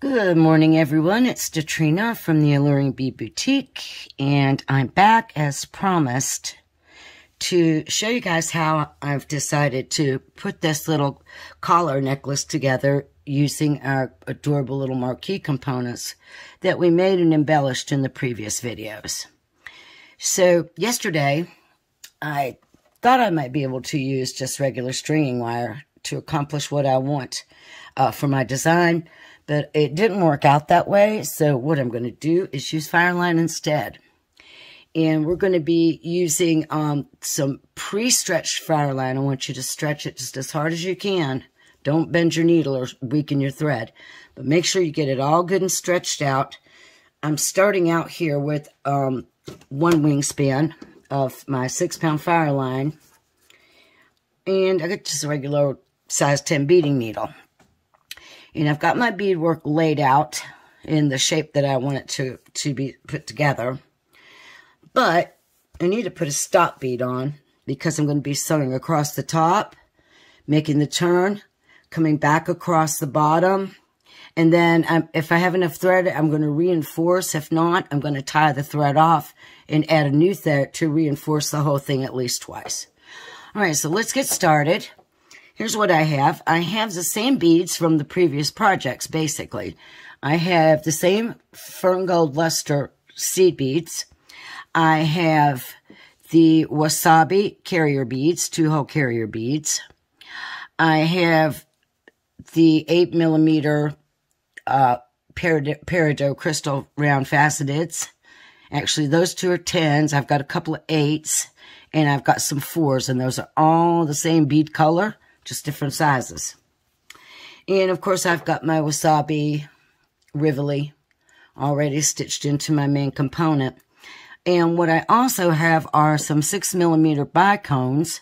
Good morning, everyone. It's Katrina from the Alluring Bead Boutique, and I'm back as promised to show you guys how I've decided to put this little collar necklace together using our adorable little Marquis components that we made and embellished in the previous videos. So yesterday, I thought I might be able to use just regular stringing wire to accomplish what I want for my design, but it didn't work out that way. So what I'm going to do is use Fireline instead. And we're going to be using some pre-stretched Fireline. I want you to stretch it just as hard as you can. Don't bend your needle or weaken your thread, but make sure you get it all good and stretched out. I'm starting out here with one wingspan of my 6-pound Fireline, and I got just a regular size 10 beading needle. And I've got my beadwork laid out in the shape that I want it to be put together. But I need to put a stop bead on because I'm going to be sewing across the top, making the turn, coming back across the bottom. And then if I have enough thread, I'm going to reinforce. If not, I'm going to tie the thread off and add a new thread to reinforce the whole thing at least twice. All right, so let's get started. Here's what I have. I have the same beads from the previous projects, basically. I have the same Fern Gold Luster seed beads. I have the Wasabi carrier beads, 2-hole carrier beads. I have the 8mm peridot crystal round faceteds. Actually, those two are 10s. I've got a couple of 8s, and I've got some 4s, and those are all the same bead color, just different sizes. And, of course, I've got my Wasabi Rivoli already stitched into my main component. And what I also have are some 6mm bicones,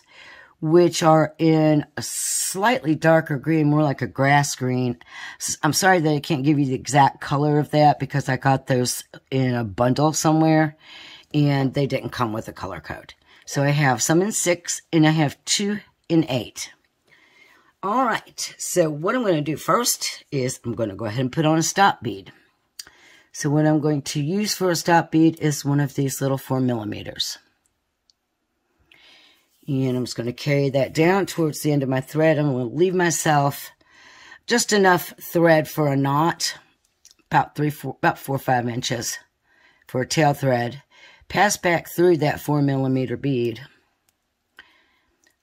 which are in a slightly darker green, more like a grass green. I'm sorry that I can't give you the exact color of that because I got those in a bundle somewhere, and they didn't come with a color code. So I have some in 6, and I have 2 in 8. All right, so what I'm going to do first is I'm going to go ahead and put on a stop bead. So what I'm going to use for a stop bead is one of these little 4mm. And I'm just going to carry that down towards the end of my thread. I'm going to leave myself just enough thread for a knot, about 4 or 5 inches for a tail thread. Pass back through that 4mm bead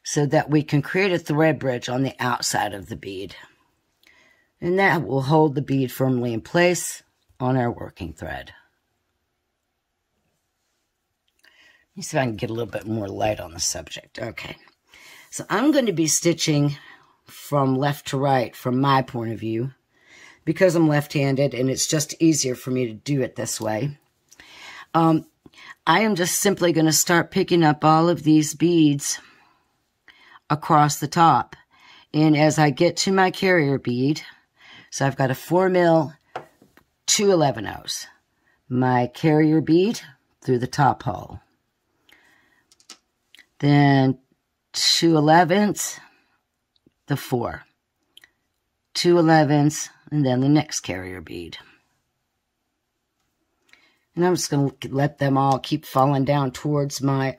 so that we can create a thread bridge on the outside of the bead. And that will hold the bead firmly in place on our working thread. Let me see if I can get a little bit more light on the subject. Okay, so I'm going to be stitching from left to right from my point of view because I'm left-handed and it's just easier for me to do it this way. I am just simply going to start picking up all of these beads across the top. And as I get to my carrier bead, so I've got a 4mm, 2 11/0s, my carrier bead through the top hole, then 2 11s, the 4, 2 11s, and then the next carrier bead. And I'm just going to let them all keep falling down towards my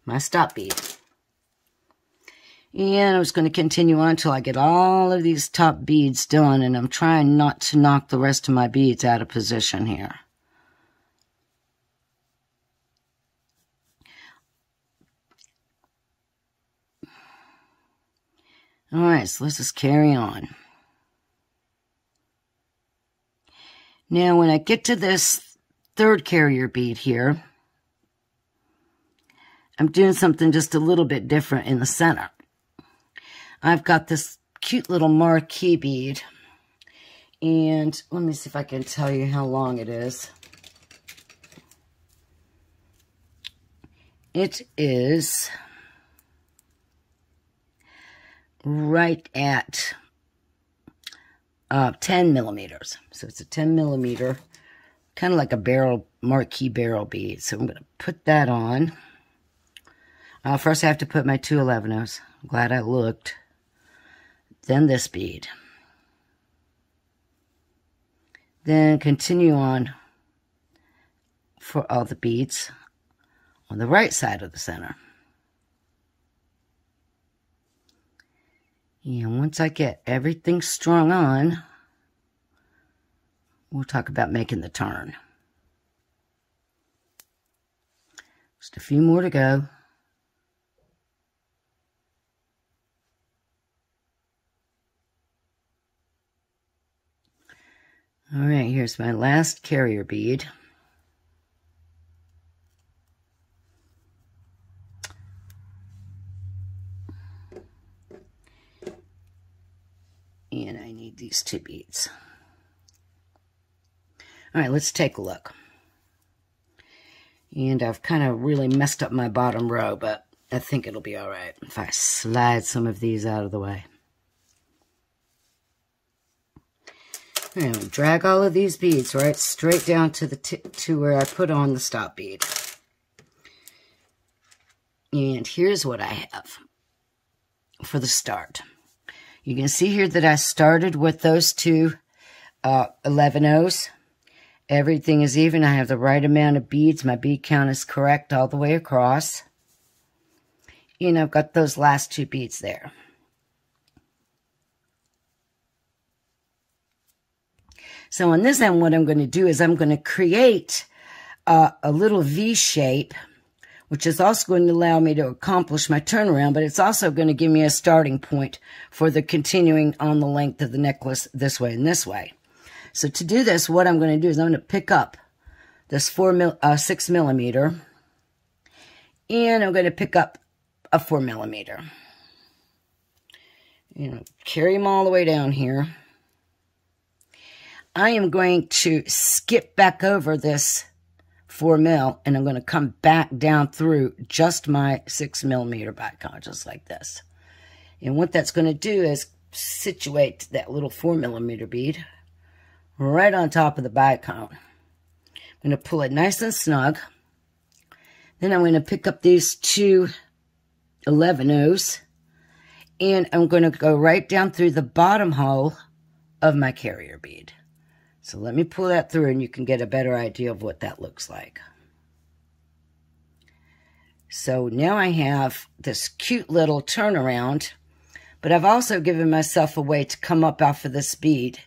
my stop bead. And I'm just going to continue on until I get all of these top beads done, and I'm trying not to knock the rest of my beads out of position here. All right, so let's just carry on. Now, when I get to this third carrier bead here, I'm doing something just a little bit different in the center. I've got this cute little Marquis bead, and let me see if I can tell you how long it is. It is right at 10mm. So it's a 10mm, kind of like a Marquis barrel bead. So I'm going to put that on. First I have to put my 2 11/0s. I'm glad I looked. Then this bead. Then continue on for all the beads on the right side of the center. And once I get everything strung on, we'll talk about making the turn. Just a few more to go. All right, here's my last carrier bead. And I need these 2 beads. All right, let's take a look. And I've kind of really messed up my bottom row, but I think it'll be all right if I slide some of these out of the way. And drag all of these beads right straight down to the to where I put on the stop bead. And here's what I have for the start. You can see here that I started with those 2 11-0s. Everything is even. I have the right amount of beads. My bead count is correct all the way across. And I've got those last 2 beads there. So on this end, what I'm going to do is I'm going to create a little V shape, which is also going to allow me to accomplish my turnaround, but it's also going to give me a starting point for the continuing on the length of the necklace this way and this way. So to do this, what I'm going to do is I'm going to pick up this 6 millimeter, and I'm going to pick up a 4 millimeter. Carry them all the way down here. I am going to skip back over this 4 mil, and I'm going to come back down through just my 6 millimeter back on, just like this. And what that's going to do is situate that little 4 millimeter bead right on top of the bicone. I'm going to pull it nice and snug. Then I'm going to pick up these 2 11-0s, and I'm going to go right down through the bottom hole of my carrier bead. So let me pull that through and you can get a better idea of what that looks like. So now I have this cute little turnaround, but I've also given myself a way to come up off of this bead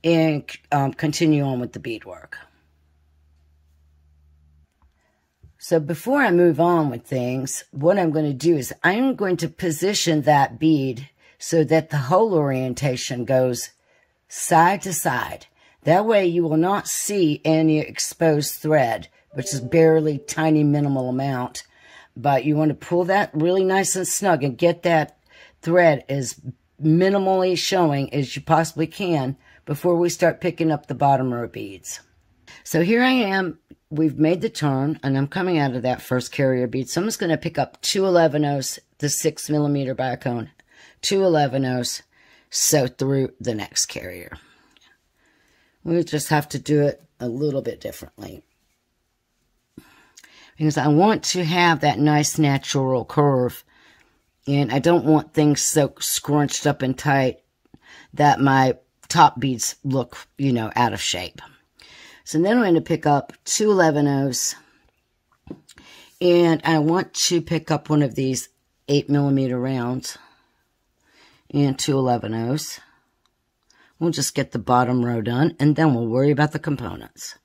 and continue on with the beadwork. So before I move on with things, what I'm going to do is I'm going to position that bead so that the hole orientation goes side to side. That way you will not see any exposed thread, which is barely tiny minimal amount. But you want to pull that really nice and snug and get that thread as minimally showing as you possibly can before we start picking up the bottom row beads. So here I am. We've made the turn, and I'm coming out of that first carrier bead. So I'm just going to pick up 2 11-0s, the 6 millimeter bicone, 2 11-0s, sew through the next carrier. We just have to do it a little bit differently, because I want to have that nice natural curve, and I don't want things so scrunched up and tight that my top beads look, out of shape. So then I'm going to pick up 2 11-0s, and I want to pick up one of these 8 millimeter rounds and 2 11-0s. We'll just get the bottom row done, and then we'll worry about the components.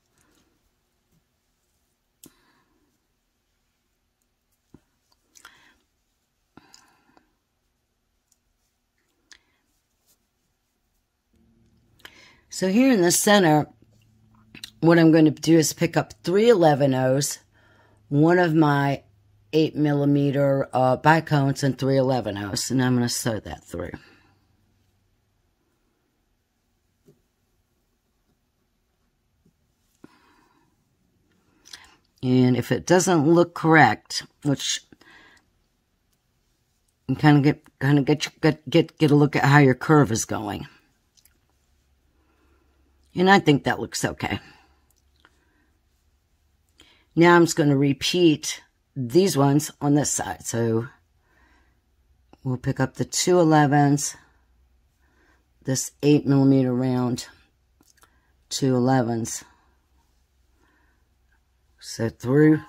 So here in the center, what I'm going to do is pick up 3 11-0s, one of my 8 millimeter bicones, and 3 11-0s, and I'm going to sew that through. And if it doesn't look correct, which you kind of get a look at how your curve is going. And I think that looks okay. Now I'm just going to repeat these ones on this side. So we'll pick up the 2 11s, this 8 millimeter round, 2 11s. So through.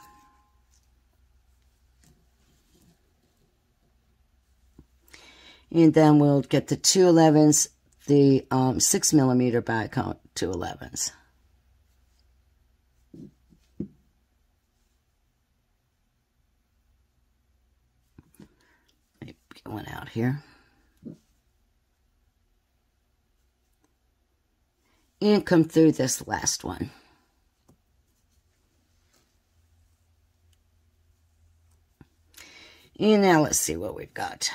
And then we'll get the 2 11s, the 6 millimeter bicone 2 11s. Maybe get one out here. And come through this last one. And now let's see what we've got.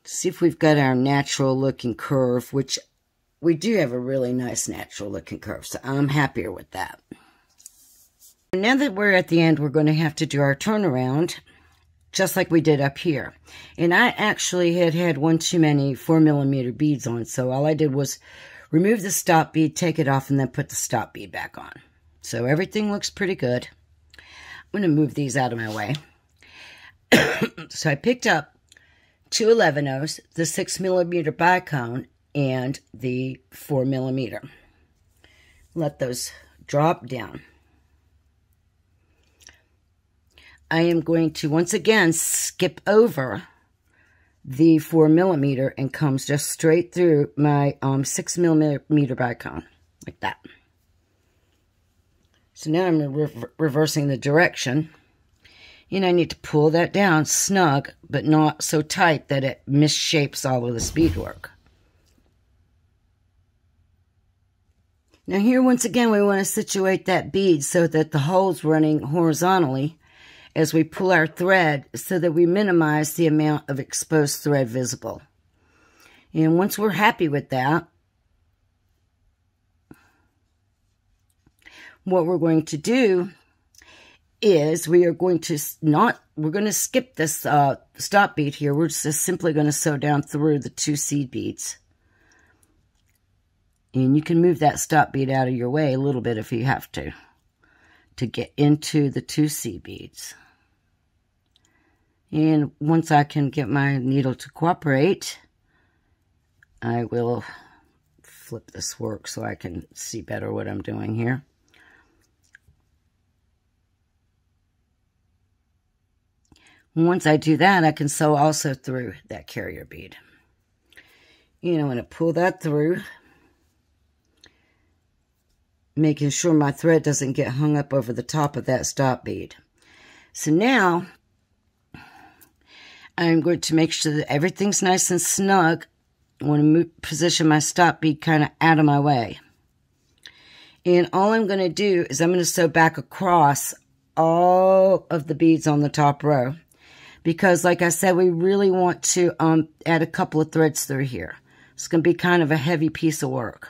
See if we've got our natural looking curve, which we do have a really nice natural looking curve, so I'm happier with that. Now that we're at the end, we're going to have to do our turnaround, just like we did up here. And I actually had one too many 4 millimeter beads on, so all I did was remove the stop bead, take it off, and then put the stop bead back on. So everything looks pretty good. I'm going to move these out of my way. So I picked up 2 11-0s, the 6 millimeter bicone, and the 4 millimeter. Let those drop down. I am going to once again skip over the 4 millimeter and comes just straight through my 6 millimeter bicone, like that. So now I'm reversing the direction. And I need to pull that down snug, but not so tight that it misshapes all of the beadwork. Now here, once again, we want to situate that bead so that the hole's running horizontally as we pull our thread so that we minimize the amount of exposed thread visible. And once we're happy with that, what we're going to do is we are going to we're going to skip this stop bead here. We're just simply going to sew down through the 2 seed beads. And you can move that stop bead out of your way a little bit if you have to get into the 2 seed beads. And once I can get my needle to cooperate, I will flip this work so I can see better what I'm doing here. Once I do that, I can sew also through that carrier bead. And I'm going to pull that through, making sure my thread doesn't get hung up over the top of that stop bead. So now, I'm going to make sure that everything's nice and snug. I want to position my stop bead kind of out of my way. And all I'm going to do is I'm going to sew back across all of the beads on the top row. Because, like I said, we really want to add a couple of threads through here. It's going to be kind of a heavy piece of work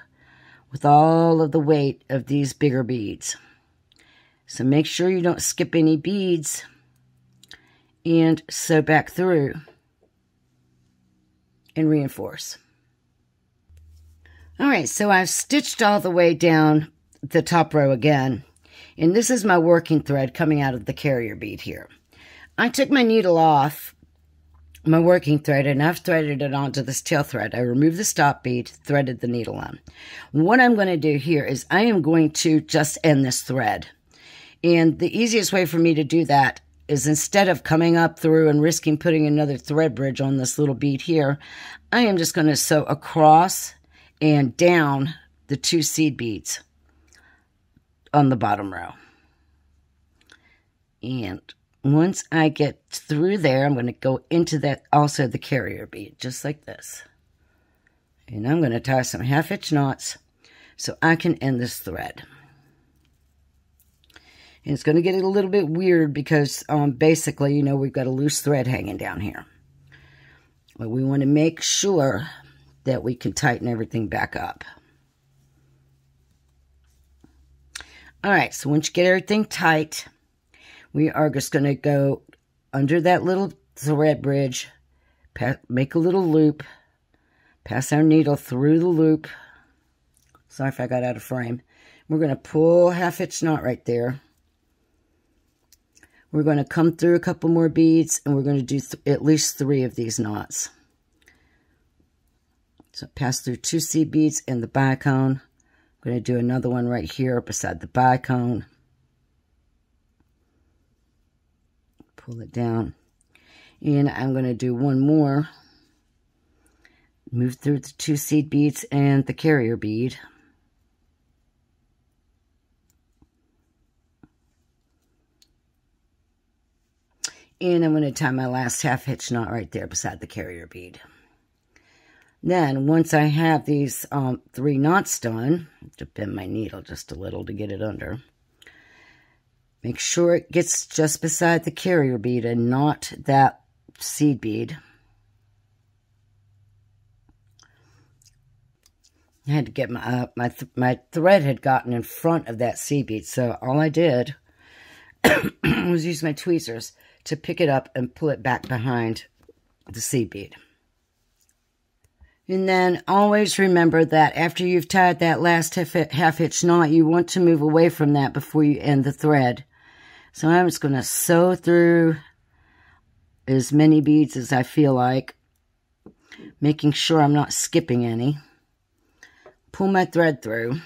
with all of the weight of these bigger beads. So make sure you don't skip any beads and sew back through and reinforce. All right, so I've stitched all the way down the top row again. And this is my working thread coming out of the carrier bead here. I took my needle off my working thread and I've threaded it onto this tail thread. I removed the stop bead, threaded the needle on. What I'm going to do here is I am going to just end this thread. And the easiest way for me to do that is instead of coming up through and risking putting another thread bridge on this little bead here, I am just going to sew across and down the 2 seed beads on the bottom row. And once I get through there, I'm going to go into that, also the carrier bead, just like this. And I'm going to tie some 1/2-inch knots so I can end this thread. And it's going to get a little bit weird because basically, you know, we've got a loose thread hanging down here. But we want to make sure that we can tighten everything back up. All right, so once you get everything tight, we are just going to go under that little thread bridge, make a little loop, pass our needle through the loop. Sorry if I got out of frame. We're going to pull a 1/2-inch knot right there. We're going to come through a couple more beads, and we're going to do at least 3 of these knots. So pass through 2 seed beads in the bicone. I'm going to do another one right here beside the bicone. Pull it down. And I'm going to do one more. Move through the 2 seed beads and the carrier bead. And I'm going to tie my last half hitch knot right there beside the carrier bead. Then, once I have these 3 knots done, I have to bend my needle just a little to get it under. Make sure it gets just beside the carrier bead and not that seed bead. I had to get my thread had gotten in front of that seed bead, so all I did was use my tweezers to pick it up and pull it back behind the seed bead. And then always remember that after you've tied that last half hitch knot, you want to move away from that before you end the thread. So I'm just going to sew through as many beads as I feel like, making sure I'm not skipping any. Pull my thread through,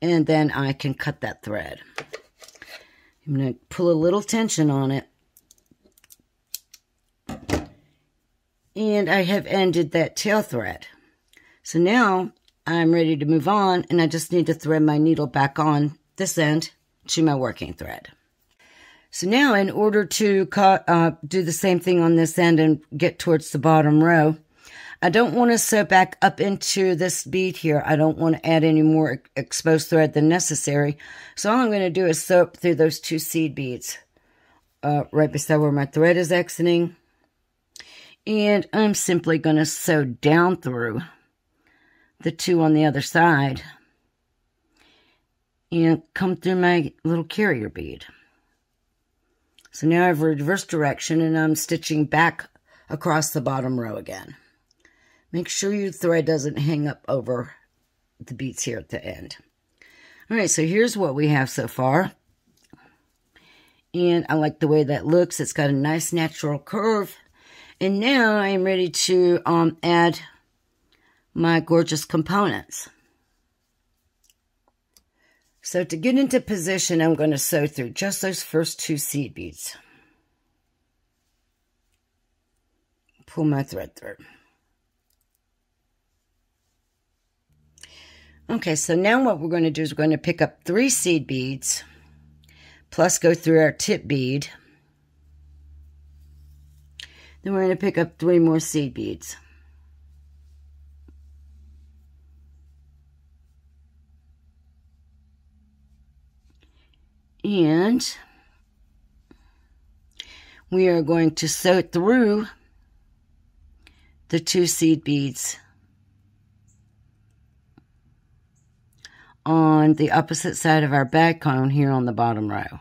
and then I can cut that thread. I'm going to pull a little tension on it. And I have ended that tail thread. So now I'm ready to move on, and I just need to thread my needle back on this end to my working thread. So now in order to do the same thing on this end and get towards the bottom row, I don't want to sew back up into this bead here. I don't want to add any more exposed thread than necessary. So all I'm going to do is sew through those 2 seed beads right beside where my thread is exiting. And I'm simply going to sew down through the 2 on the other side and come through my little carrier bead. So now I have a reverse direction, and I'm stitching back across the bottom row again. Make sure your thread doesn't hang up over the beads here at the end. All right, so here's what we have so far. And I like the way that looks. It's got a nice natural curve. And now I'm ready to add my gorgeous components. So to get into position, I'm going to sew through just those first 2 seed beads. Pull my thread through. Okay, so now what we're going to do is we're going to pick up 3 seed beads, plus go through our tip bead. Then we're going to pick up 3 more seed beads. And we are going to sew through the 2 seed beads on the opposite side of our bag cone here on the bottom row.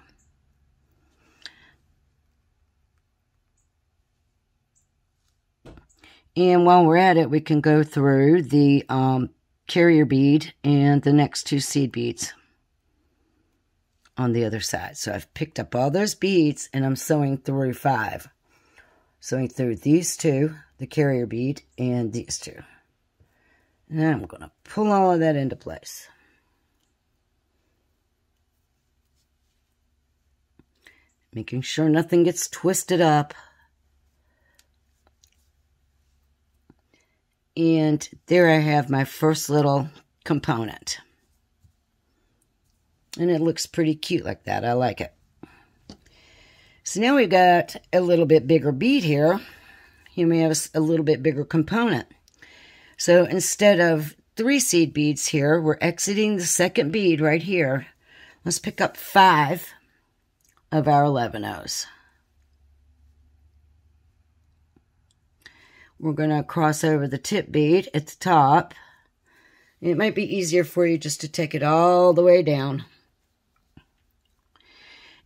And while we're at it, we can go through the carrier bead and the next 2 seed beads on the other side. So I've picked up all those beads, and I'm sewing through 5. Sewing through these 2, the carrier bead, and these 2. And I'm going to pull all of that into place. Making sure nothing gets twisted up. And there I have my first little component. And it looks pretty cute like that. I like it. So now we've got a little bit bigger bead here. Here we have a little bit bigger component. So instead of 3 seed beads here, we're exiting the second bead right here. Let's pick up 5 of our 11-ohs. We're going to cross over the tip bead at the top. It might be easier for you just to take it all the way down.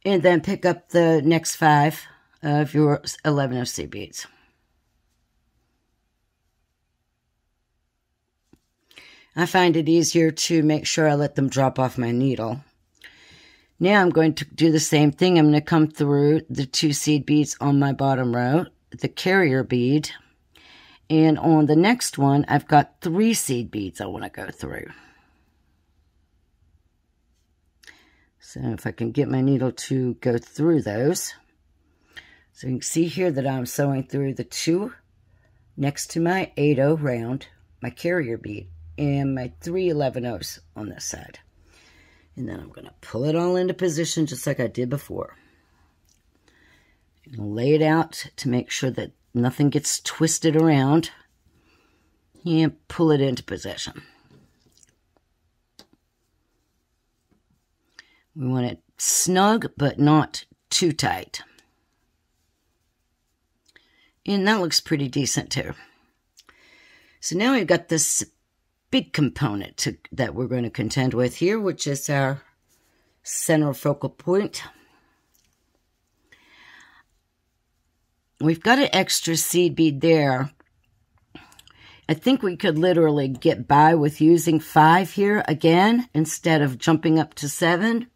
And then pick up the next 5 of your 11-oh seed beads. I find it easier to make sure I let them drop off my needle. Now I'm going to do the same thing. I'm going to come through the 2 seed beads on my bottom row, the carrier bead, And on the next one, I've got 3 seed beads I want to go through. So if I can get my needle to go through those. So you can see here that I'm sewing through the 2 next to my 8/0 round, my carrier bead, and my 3 11/0s on this side. And then I'm going to pull it all into position just like I did before. And lay it out to make sure that nothing gets twisted around. And pull it into position. We want it snug, but not too tight. And that looks pretty decent too. So now we've got this big component that we're going to contend with here, which is our center focal point. We've got an extra seed bead there. I think we could literally get by with using 5 here again instead of jumping up to 7.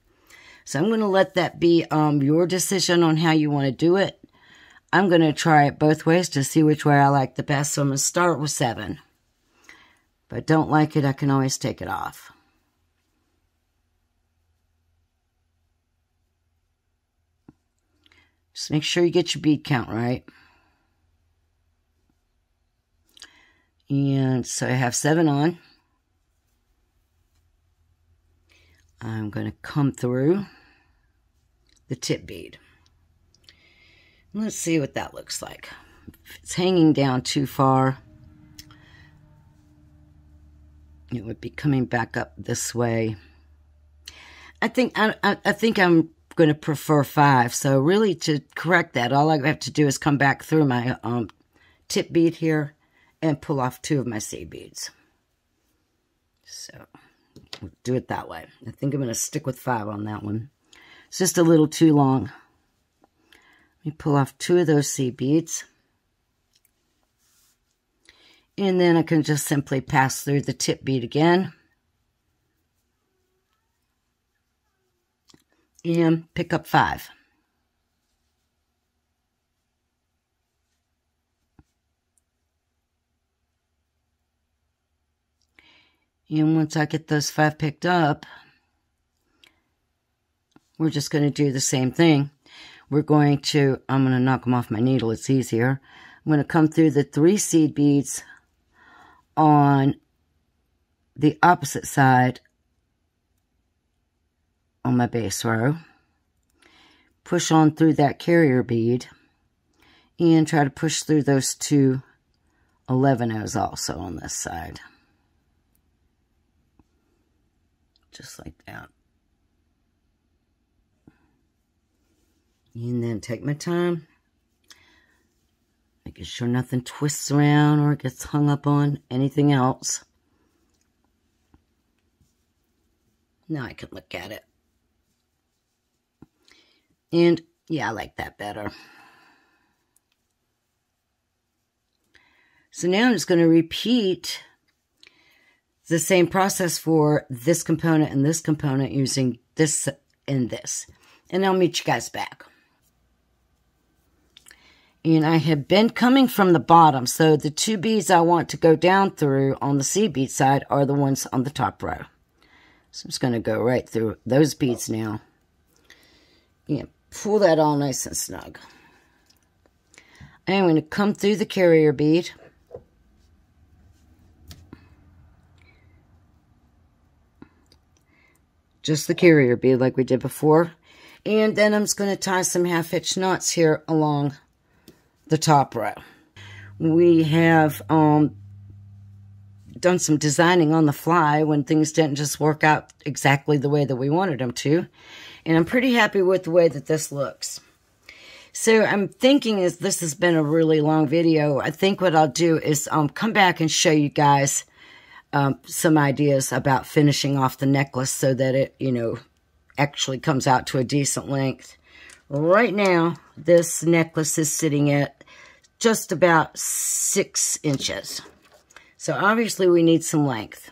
So I'm going to let that be your decision on how you want to do it. I'm going to try it both ways to see which way I like the best. So I'm going to start with 7. If I don't like it, I can always take it off. Just make sure you get your bead count right. And so I have 7 on. I'm going to come through the tip bead. Let's see what that looks like. If it's hanging down too far, it would be coming back up this way. I think I'm going to prefer 5. So really, to correct that, all I have to do is come back through my tip bead here and pull off 2 of my seed beads. So we'll do it that way. I think I'm going to stick with 5 on that one. It's just a little too long. Let me pull off 2 of those seed beads. And then I can just simply pass through the tip bead again. And pick up 5. And once I get those 5 picked up, we're just going to do the same thing. I'm going to knock them off my needle, it's easier. I'm going to come through the 3 seed beads on the opposite side on my base row. Push on through that carrier bead and try to push through those 2 11/0s also on this side. Just like that. And then take my time, making sure nothing twists around or gets hung up on anything else. Now I can look at it. And yeah, I like that better. So now I'm just going to repeat the same process for this component and this component using this and this. And I'll meet you guys back. And I have been coming from the bottom, so the 2 beads I want to go down through on the seed bead side are the ones on the top row. So I'm just going to go right through those beads now. And pull that all nice and snug. I'm going to come through the carrier bead. Just the carrier bead like we did before. And then I'm just going to tie some half-hitch knots here along the top row. We have done some designing on the fly when things didn't just work out exactly the way that we wanted them to. And I'm pretty happy with the way that this looks. So I'm thinking, as this has been a really long video, I think what I'll do is come back and show you guys some ideas about finishing off the necklace so that it, actually comes out to a decent length. Right now, this necklace is sitting at just about 6 inches. So obviously we need some length.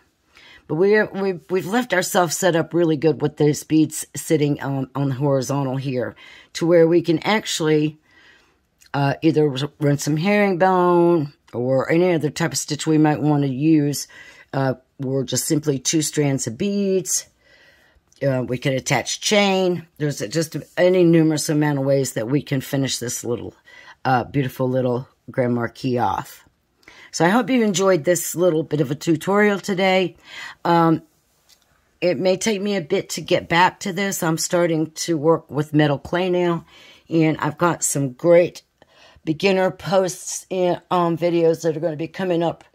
But we've left ourselves set up really good with those beads sitting on the horizontal here, to where we can actually either run some herringbone or any other type of stitch we might want to use, or just simply 2 strands of beads. We could attach chain. There's just any numerous amount of ways that we can finish this little beautiful little Grand Marquis off. So I hope you enjoyed this little bit of a tutorial today. It may take me a bit to get back to this. I'm starting to work with metal clay now, and I've got some great beginner posts and videos that are going to be coming up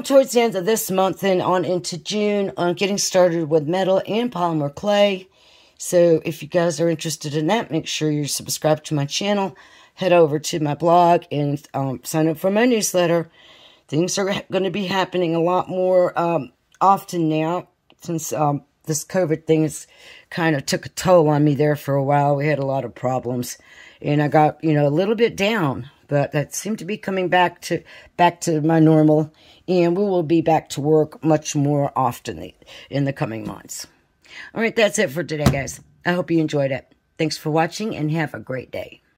towards the end of this month and on into June on getting started with metal and polymer clay. So if you guys are interested in that, make sure you're subscribed to my channel. Head over to my blog and sign up for my newsletter. Things are going to be happening a lot more often now, since this COVID thing has kind of took a toll on me there for a while. We had a lot of problems, and I got, a little bit down, but that seemed to be coming back to my normal, and we will be back to work much more often in the coming months. All right, that's it for today, guys. I hope you enjoyed it. Thanks for watching, and have a great day.